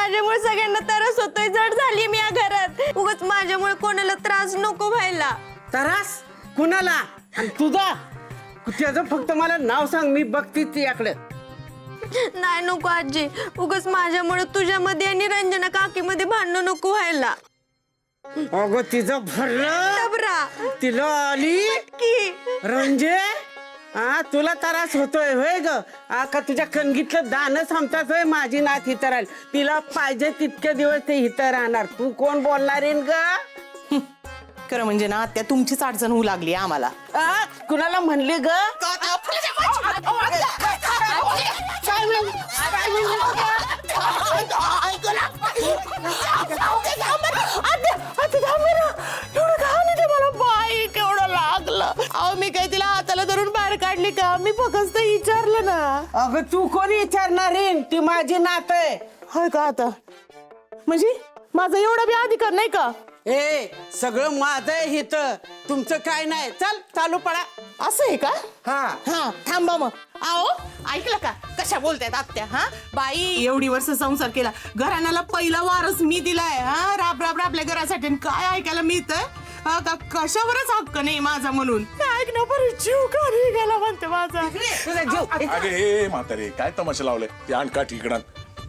माझ्यामुळे सगळ्यांना त्रास होतोय, जड झाली मी या घरात. उगाच माझ्यामुळे कोणाला त्रास नको व्हायला. त्रास कुणाला? आणि तुझा त्याचं फक्त मला नाव सांग, मी बघते तिच्याकडे. नाही नको आजी, उगाच माझ्यामुळे तुझ्यामध्ये आणि रंजना काकीमध्ये भांडण नको व्हायला. अगं तिचं भरलं डबरा तिला आली की रंजे. हा तुला त्रास होतोय होय ग? का तुझ्या कणगीतलं दाणं संपतात होय? माझी नात हिथं राहील, तिला पाहिजे तितके दिवस ते हिथं राहणार. तू कोण बोलणार आहे ग? खरं म्हणजे ना त्या तुमचीच अडचण होऊ लागली आम्हाला. कुणाला म्हणली ग? मी काय तिला हाताला धरून बाहेर काढली का? मी फक्त विचारलं ना. अगं तू कोणी विचारणार आहे? ती माझी नात आहे. हाय का आता? म्हणजे माझा एवढा बी अधिकार नाही का? ए सगळं माझं आहे हिथं, तुमचं काय नाही. चल चालू पडा. असं आहे का? हा हा थांबा मग. आओ ऐकलं का कशा बोलतायत आत्या? हा बाई एवढी वर्ष संसार केला, घराण्याला पहिला वारस मी दिलाय. हा राब राब आपल्या घरासाठी. आणि काय ऐकायला मिळतंय? कशावरच हक्क नाही माझा म्हणून. ऐक ना बरं, जीव का गेला म्हणते माझा. तुझा जीव. अगे हे म्हातारे काय तमाशा लावलाय? ते आणका ठिकणात.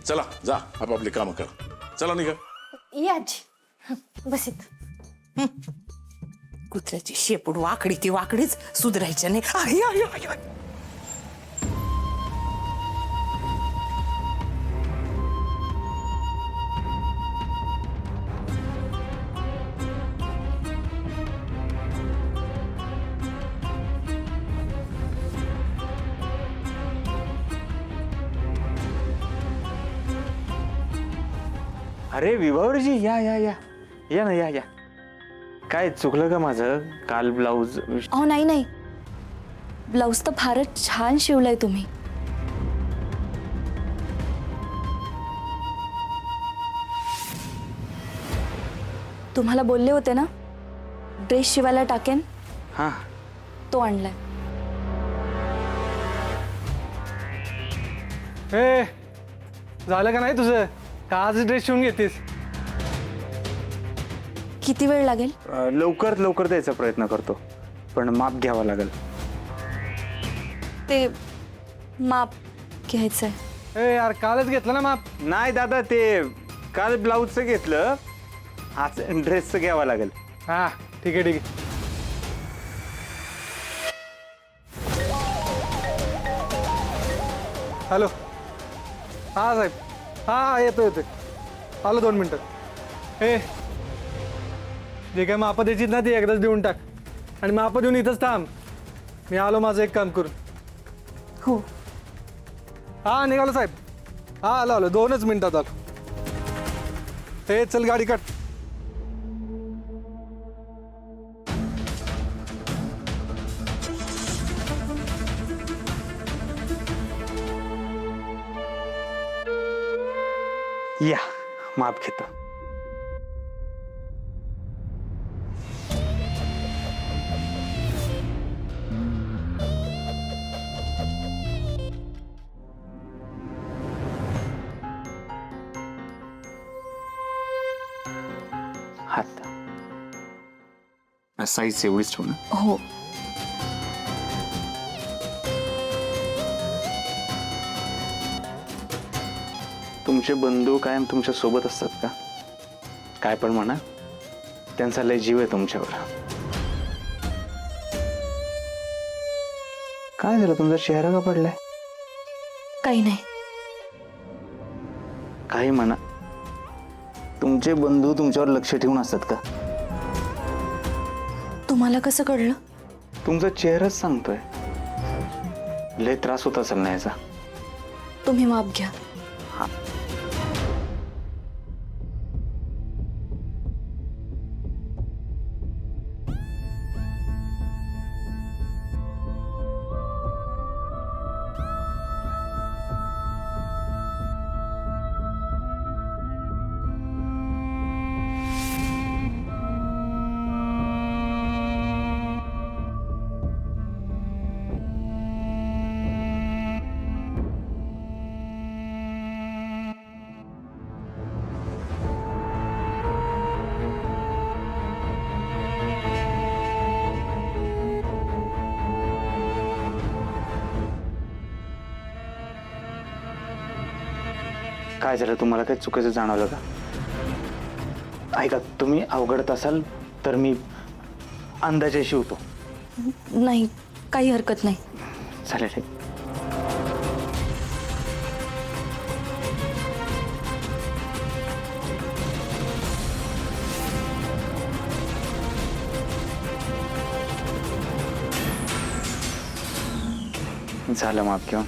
चला जा आपापली कामं कर. चला निघा. ये आजी, बस इथं. कुत्र्याची शेपूट वाकडी ती वाकडीच, सुधरायच्या नाही. I, I, I, I. अरे विभावरजी या या या या ना या या. काय चुकलं का माझं? काल ब्लाऊज अहो नाही नाही, ब्लाऊज तर फारच छान शिवलाय तुम्ही. तुम्हाला बोलले होते ना ड्रेस शिवायला टाकेन, हा तो आणलाय. ए झालं का नाही तुझं? का आज ड्रेस शिवून घेतेस? किती वेळ लागेल? लवकर लवकर द्यायचा प्रयत्न करतो, पण माप घ्यावा लागेल. ते माप घ्यायचंय. ए यार कालच घेतलं ना माप. नाही दादा, ते काल ब्लाऊजचं घेतलं, आज ड्रेसचं घ्यावं लागेल. हा ठीक आहे ठीक आहे. हॅलो हा साहेब, हा येतो येतो, आलो 2 मिनटात. ए जे काय मापं द्यायची ना ती एकदाच देऊन टाक, आणि मापं देऊन इथंच थांब. मी आलो माझं एक काम करून. हो हा निघालो साहेब. हा आलो आलो, 2च मिनिटात आलो. हे चल गाडी काढ. या माप घेतो. हात साईज एवढीच ठेवू ना. हो. तुमचे बंधू कायम तुमच्या सोबत असतात का? काय पण म्हणा, त्यांचा लय जीव आहे तुमच्यावर. काय झालं? तुमचा चेहरा का पडलाय? काही नाही. काही म्हणा, तुमचे बंधू तुमच्यावर लक्ष ठेवून असतात का? तुम्हाला कसं कळलं? तुमचा चेहराच सांगतोय. लय त्रास होत असेल ना याचा. तुम्ही माप घ्या. काय झालं, तुम्हाला काही चुकीचं जाणवलं का? ऐका, तुम्ही अवघडत असाल तर मी अंदाजे शिवतो. नाही, काही हरकत नाही. चालेल. झालं माफ घेऊन.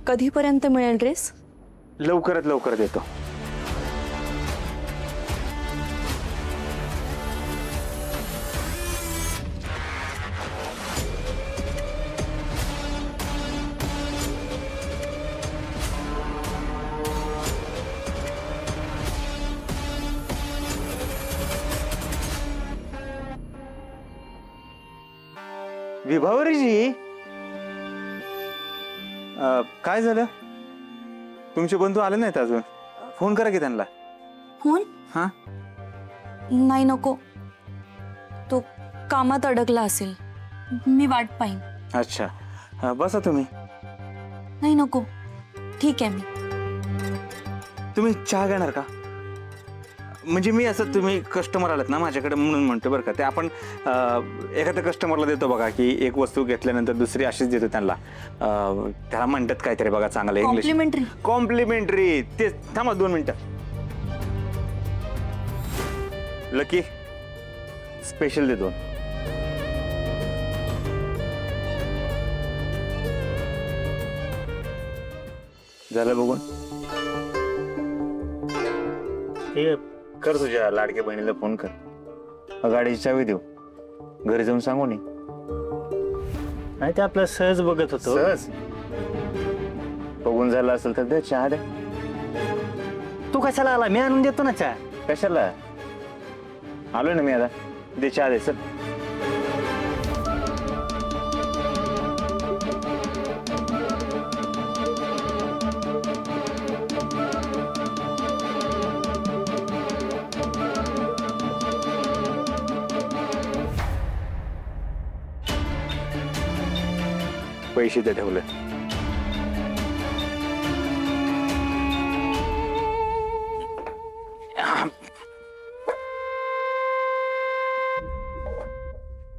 कधीपर्यंत मिळेल ड्रेस? लवकरात लवकर देतो. विभावरीजी, काय झालं? तुमचे बंधू आले नाहीत अजून? फोन करा की त्यांना. फोन? हा, नाही, नको. तो कामात अडकला असेल, मी वाट पाहीन. अच्छा, बसा तुम्ही. नाही, नको. ठीक आहे. तुम्ही चहा घेणार का? म्हणजे मी असं, तुम्ही कस्टमर आलात ना माझ्याकडे म्हणून म्हणतो बरं का. ते आपण एखाद्या कस्टमरला देतो बघा की एक वस्तू घेतल्यानंतर दुसरी अशीच देतो त्यांना. त्याला म्हणतात काहीतरी बघा, चांगलं इंग्लिश. कॉम्प्लिमेंटरी. कॉम्प्लिमेंटरी. ते थांबा 2 मिनिटं. लकी स्पेशल देतो. झालं बघून? हे कर, तुझ्या लाडक्या बहिणीला फोन कर. गाडीची चावी देऊ, घरी जाऊन सांगू नये. नाही, ते आपलं सहज बघत होतो. सहज बघून झालं असेल तर दे, चहा द्या. तू कशाला आला? मी आणून देतो ना चहा. कशाला? आलोय ना मी आता. दे चहा दे. चल. पैसे ते ठेवले.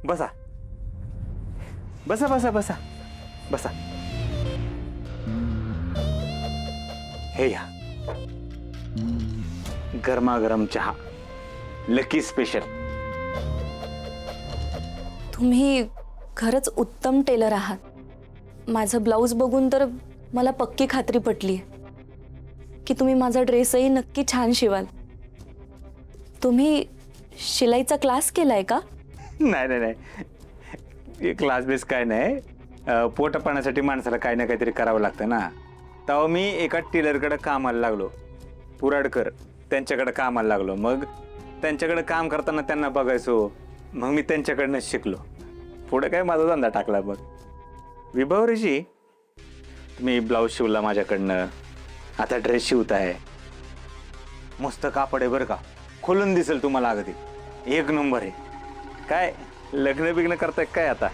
बसा बसा बसा बसा बसा. हे या गरमागरम चहा, लकी स्पेशल. तुम्ही खरंच उत्तम टेलर आहात. माझं ब्लाऊज बघून तर मला पक्की खात्री पटली की तुम्ही माझा ड्रेसही नक्की छान शिवाल. तुम्ही शिलाईचा क्लास केलाय का? नाही नाही नाही, क्लास बेस काय नाही. पोट पाण्यासाठी माणसाला काही ना काहीतरी करावं लागतं ना. तेव्हा मी एका टेलरकडे कामाला लागलो, पुराडकर. त्यांच्याकडे कामाला लागलो. मग त्यांच्याकडे काम करताना त्यांना बघायचो. मग मी त्यांच्याकडनं शिकलो. पुढे काय माझा धंदा टाकला. मग विभावरीजी, तुम्ही ब्लाऊज शिवला माझ्याकडनं, आता ड्रेस शिवताय. मस्त कापड आहे बरं का, खोलून दिसेल तुम्हाला. अगदी 1 नंबर आहे. काय लग्न बिग्न करताय काय आता?